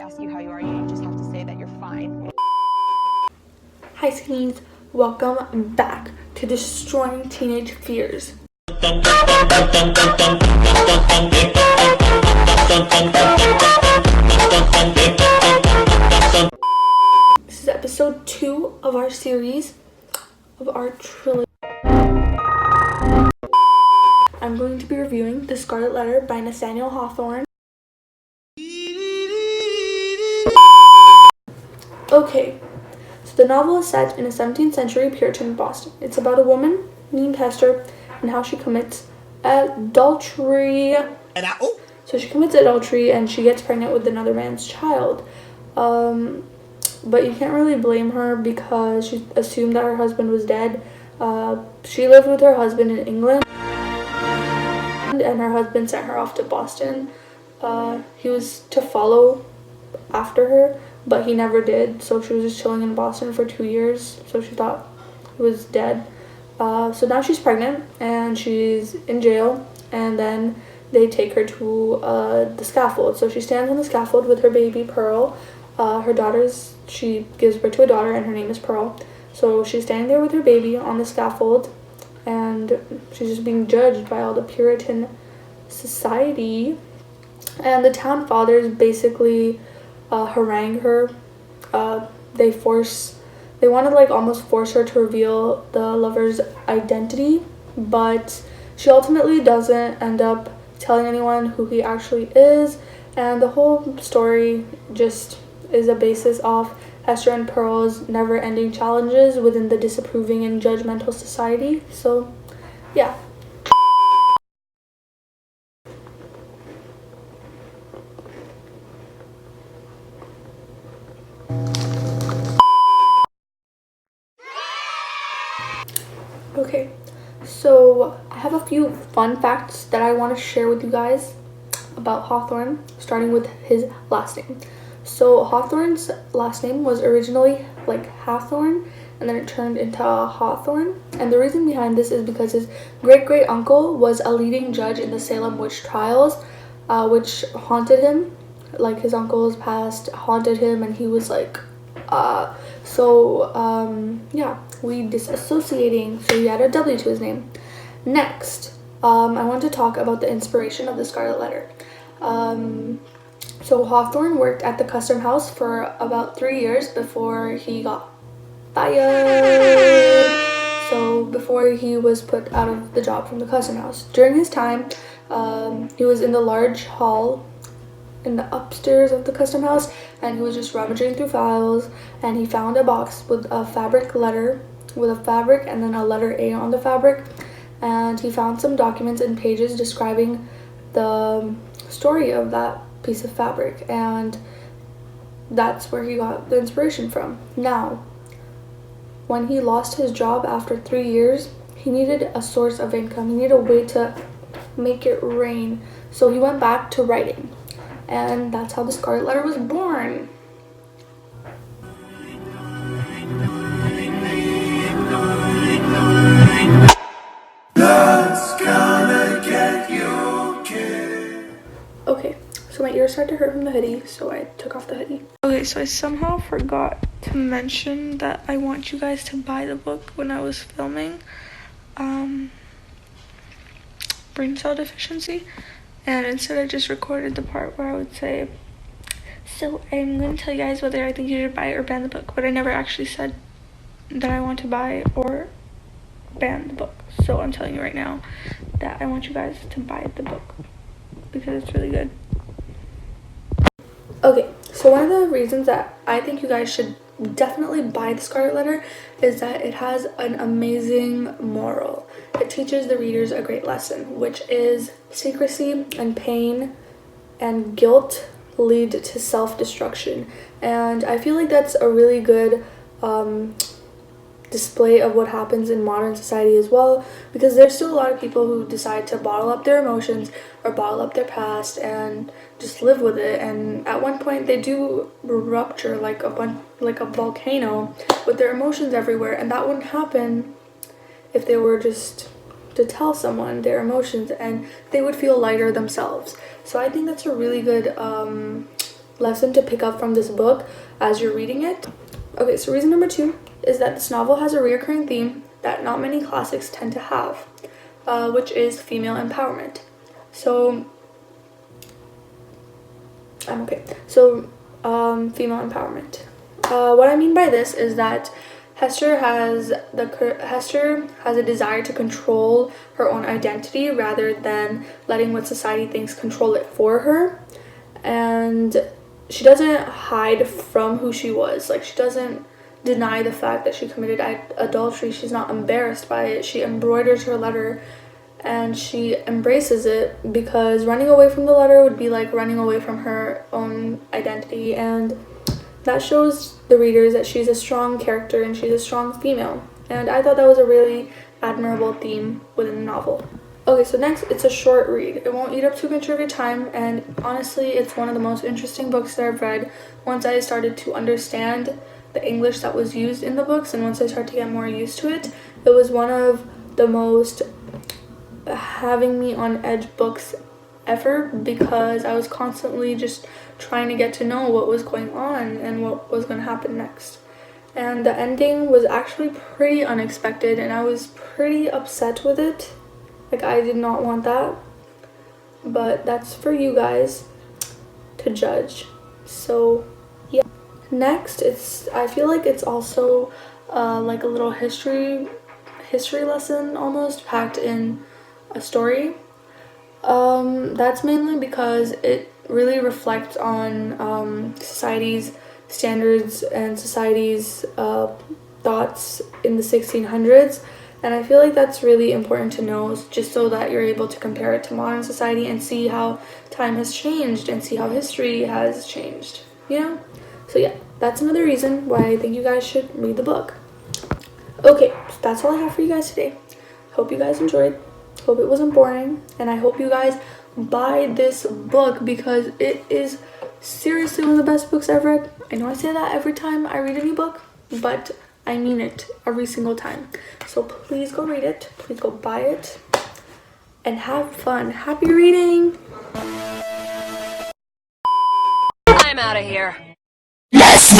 ask you how you are, you just have to say that you're fine. Hi skinnies, welcome back to Destroying Teenage Fears. This is episode 2 of our series, of our trilogy. I'm going to be reviewing The Scarlet Letter by Nathaniel Hawthorne. Okay, so the novel is set in a 17th century Puritan Boston. It's about a woman named Hester and how she commits adultery. So she commits adultery and she gets pregnant with another man's child. But you can't really blame her because she assumed that her husband was dead. She lived with her husband in England, and her husband sent her off to Boston. He was to follow after her, but he never did, so she was just chilling in Boston for 2 years, so she thought he was dead. So now she's pregnant, and she's in jail, and then they take her to the scaffold. So she stands on the scaffold with her baby, Pearl. She gives birth to a daughter, and her name is Pearl. So she's standing there with her baby on the scaffold, and she's just being judged by all the Puritan society. And the town fathers basically harangue her. They want to almost force her to reveal the lover's identity, but she ultimately doesn't end up telling anyone who he actually is, and the whole story just is a basis off Hester and Pearl's never-ending challenges within the disapproving and judgmental society. So yeah. Okay, so I have a few fun facts that I want to share with you guys about Hawthorne, starting with his last name. So Hawthorne's last name was originally Hathorne, and then it turned into Hawthorne. And the reason behind this is because his great-great-uncle was a leading judge in the Salem witch trials, which haunted him. His uncle's past haunted him, and he was yeah, we disassociating, so he had a W to his name. Next, I want to talk about the inspiration of the Scarlet Letter. So Hawthorne worked at the custom house for about 3 years before he got fired. So before he was put out of the job from the custom house. During his time, he was in the large hall in the upstairs of the custom house, and he was just rummaging through files, and he found a box with a fabric letter with a fabric and then a letter A on the fabric, and he found some documents and pages describing the story of that piece of fabric, and that's where he got the inspiration from. Now, when he lost his job after 3 years, he needed a source of income. He needed a way to make it rain, so he went back to writing. And that's how the Scarlet Letter was born. That's gonna get you, kid. Okay, so my ears started to hurt from the hoodie, so I took off the hoodie. Okay, so I somehow forgot to mention that I want you guys to buy the book when I was filming brain cell deficiency. And instead I just recorded the part where I would say, so I'm going to tell you guys whether I think you should buy or ban the book, but I never actually said that I want to buy or ban the book. So I'm telling you right now that I want you guys to buy the book because it's really good. Okay, so one of the reasons that I think you guys should definitely buy the Scarlet Letter is that it has an amazing moral. It teaches the readers a great lesson, which is secrecy and pain and guilt lead to self-destruction. And I feel like that's a really good display of what happens in modern society as well, because there's still a lot of people who decide to bottle up their emotions or bottle up their past and just live with it, and at one point they do rupture like a volcano with their emotions everywhere, and that wouldn't happen if they were just to tell someone their emotions, and they would feel lighter themselves. So I think that's a really good lesson to pick up from this book as you're reading it. Okay, so reason number 2 is that this novel has a recurring theme that not many classics tend to have, which is female empowerment. So, female empowerment. What I mean by this is that Hester has a desire to control her own identity rather than letting what society thinks control it for her. And she doesn't hide from who she was. Like, she doesn't deny the fact that she committed adultery. She's not embarrassed by it. She embroiders her letter and she embraces it, because running away from the letter would be like running away from her own identity, and that shows the readers that she's a strong character and she's a strong female. And I thought that was a really admirable theme within the novel. Okay, so next, it's a short read. It won't eat up too much of your time, and honestly, it's one of the most interesting books that I've read once I started to understand the English that was used in the books, and once I started to get more used to it. It was one of the most having me on edge books ever, because I was constantly just trying to get to know what was going on and what was going to happen next. And the ending was actually pretty unexpected, and I was pretty upset with it. Like, I did not want that, but that's for you guys to judge. So yeah. Next, I feel like it's also like a little history lesson almost packed in a story. That's mainly because it really reflects on society's standards and society's thoughts in the 1600s. And I feel like that's really important to know, just so that you're able to compare it to modern society and see how time has changed and see how history has changed, you know? So yeah, that's another reason why I think you guys should read the book. Okay, so that's all I have for you guys today. Hope you guys enjoyed. Hope it wasn't boring. And I hope you guys buy this book, because it is seriously one of the best books I've read. I know I say that every time I read any book, but I mean it every single time. So please go read it. Please go buy it. And have fun. Happy reading! I'm out of here. Yes!